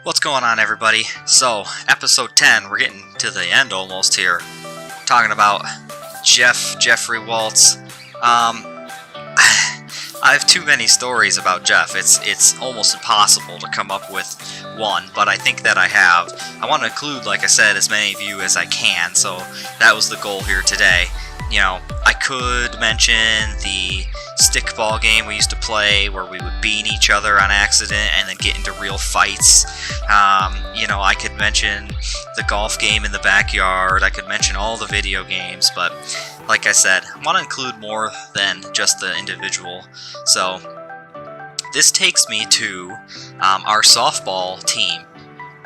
What's going on, everybody? So, episode 10, we're getting to the end almost here. Talking about Jeffrey Waltz. I have too many stories about Jeff. It's almost impossible to come up with one, but I think that I have. I want to include, like I said, as many of you as I can, so that was the goal here today. You know, I could mention the stickball game we used to play where we would beat each other on accident and then get into real fights. You know, I could mention the golf game in the backyard. I could mention all the video games, but like I said, I want to include more than just the individual. So this takes me to our softball team,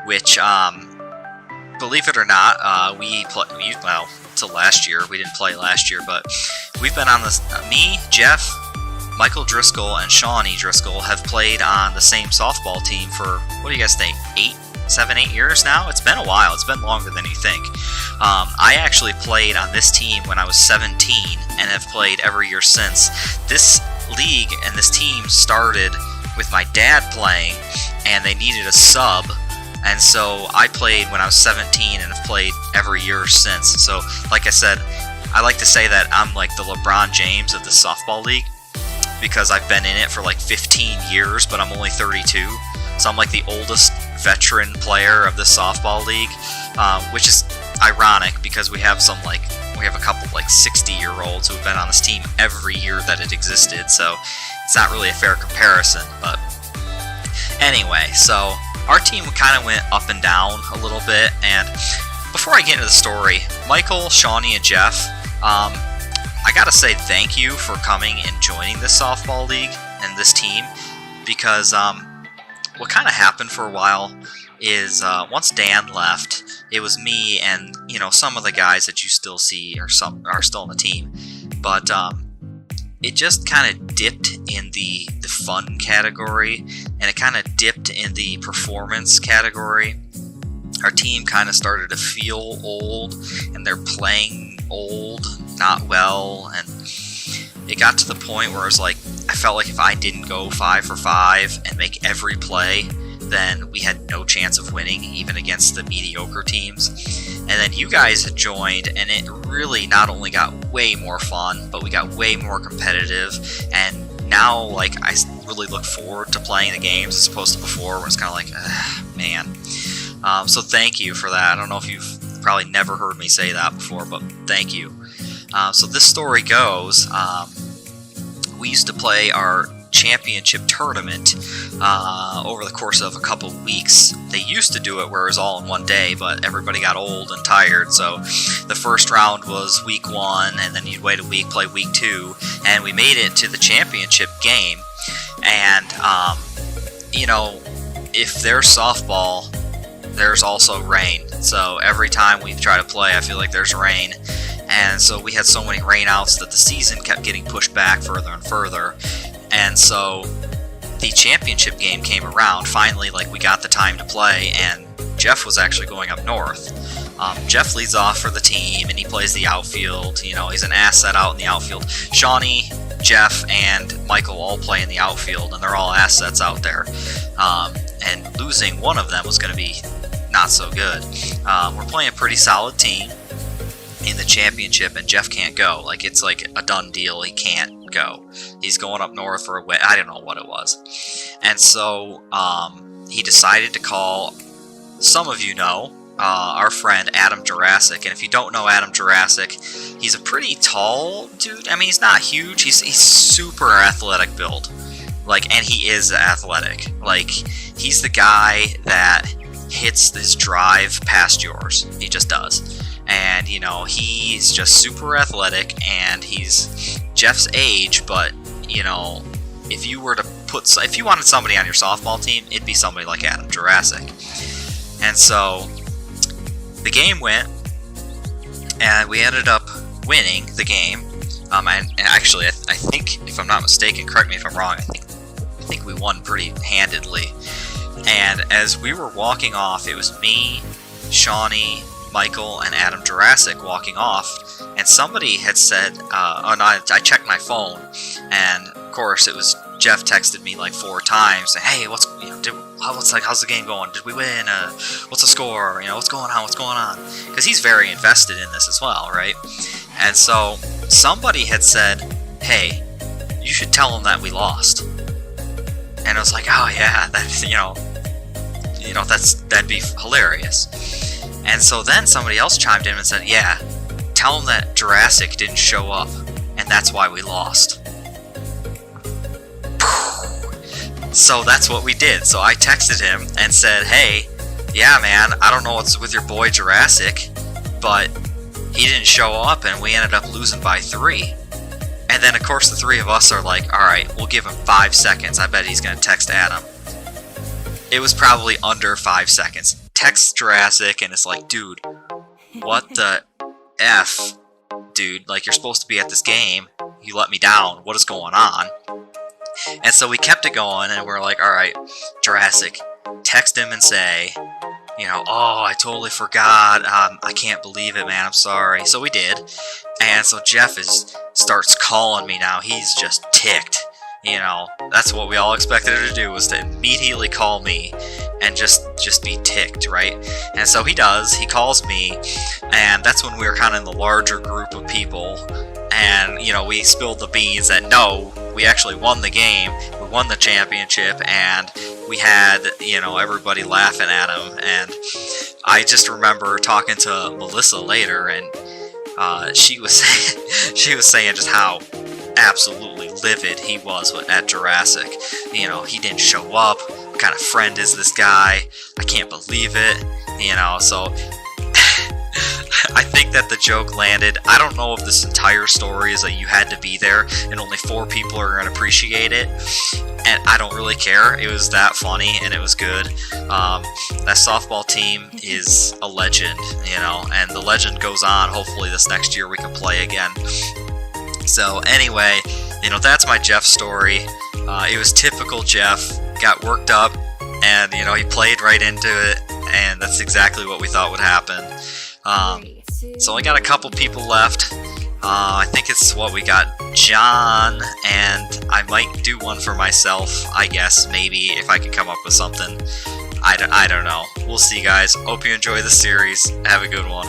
which, believe it or not, well, till last year. We didn't play last year, but we've been on this. Me, Jeff, Michael Driscoll, and Shawnee Driscoll have played on the same softball team for, what do you guys think, 8 years now? It's been a while. It's been longer than you think. I actually played on this team when I was 17 and have played every year since. This league and this team started with my dad playing, and they needed a sub. And so I played when I was 17 and have played every year since. So, like I said, I like to say that I'm like the LeBron James of the softball league because I've been in it for like 15 years, but I'm only 32. So I'm like the oldest veteran player of the softball league, which is ironic because we have a couple like 60-year-olds who've been on this team every year that it existed. So it's not really a fair comparison. But anyway, so our team kind of went up and down a little bit, and before I get into the story, Michael, Shawnee, and Jeff, I gotta say thank you for coming and joining this softball league and this team, because what kind of happened for a while is once Dan left, it was me and some of the guys that you still see are still on the team, but it just kind of dipped in the fun category, and it kind of dipped in the performance category. Our team kind of started to feel old, and they're playing old, not well, and it got to the point where I felt like if I didn't go 5 for 5 and make every play, then we had no chance of winning, even against the mediocre teams. And then you guys had joined, and it really not only got way more fun, but we got way more competitive. And now, I really look forward to playing the games as opposed to before, where it's kind of like, man. So thank you for that. I don't know if you've probably never heard me say that before, but thank you. So this story goes, we used to play our championship tournament over the course of a couple of weeks. They used to do it where it was all in one day, but everybody got old and tired, so the first round was week 1, and then you'd wait a week, play week 2, and we made it to the championship game. And if there's softball, there's also rain, so every time we try to play, I feel like there's rain. And so we had so many rainouts that the season kept getting pushed back further and further. And so the championship game came around. Finally, we got the time to play, and Jeff was actually going up north. Jeff leads off for the team, and he plays the outfield. He's an asset out in the outfield. Shawnee, Jeff, and Michael all play in the outfield, and they're all assets out there. And losing one of them was going to be not so good. We're playing a pretty solid team in the championship, and Jeff can't go. It's like a done deal. He can't go. He's going up north for a wedding. I don't know what it was. And so he decided to call, some of you know, our friend Adam Jurassic. And if you don't know Adam Jurassic, he's a pretty tall dude. I mean, he's not huge. He's super athletic build. And he is athletic. He's the guy that hits his drive past yours. He just does. And, he's just super athletic, and he's Jeff's age, but, if you wanted somebody on your softball team, it'd be somebody like Adam Jurassic. And so the game went, and we ended up winning the game. And actually, I think, if I'm not mistaken, correct me if I'm wrong, I think we won pretty handedly. And as we were walking off, it was me, Shawnee, Michael, and Adam Jurassic walking off, and somebody had said, I checked my phone, and of course it was Jeff texted me 4 times saying, hey, how's the game going? Did we win? What's the score? You know, what's going on? Because he's very invested in this as well, right? And so somebody had said, hey, you should tell him that we lost. And I was like, oh yeah, that's, that'd be hilarious. And so then somebody else chimed in and said, yeah, tell him that Jurassic didn't show up, and that's why we lost. So that's what we did. So I texted him and said, hey, yeah man, I don't know what's with your boy Jurassic, but he didn't show up and we ended up losing by 3. And then of course the 3 of us are like, alright, we'll give him 5 seconds. I bet he's going to text Adam. It was probably under 5 seconds. Text Jurassic and it's like, dude, what the F? Dude, like, you're supposed to be at this game. You let me down. What is going on? And so we kept it going, and we're like, alright, Jurassic, text him and say, oh, I totally forgot. I can't believe it, man. I'm sorry. So we did. And so Jeff starts calling me now. He's just ticked. That's what we all expected her to do, was to immediately call me and just be ticked, right? And so he does. He calls me, and that's when we were kind of in the larger group of people. And, we spilled the beans that no, we actually won the game, we won the championship, and we had, everybody laughing at him. And I just remember talking to Melissa later, and she was saying just how absolutely livid he was at Jurassic. He didn't show up. What kind of friend is this guy? I can't believe it. So I think that the joke landed. I don't know if this entire story is that you had to be there and only 4 people are going to appreciate it. And I don't really care. It was that funny and it was good. That softball team is a legend, and the legend goes on. Hopefully this next year we can play again. So anyway, that's my Jeff story. It was typical Jeff. Got worked up, and he played right into it, and that's exactly what we thought would happen. So I got a couple people left. I think it's we got John, and I might do one for myself, I guess, maybe, if I can come up with something. I don't know. We'll see, guys. Hope you enjoy the series. Have a good one.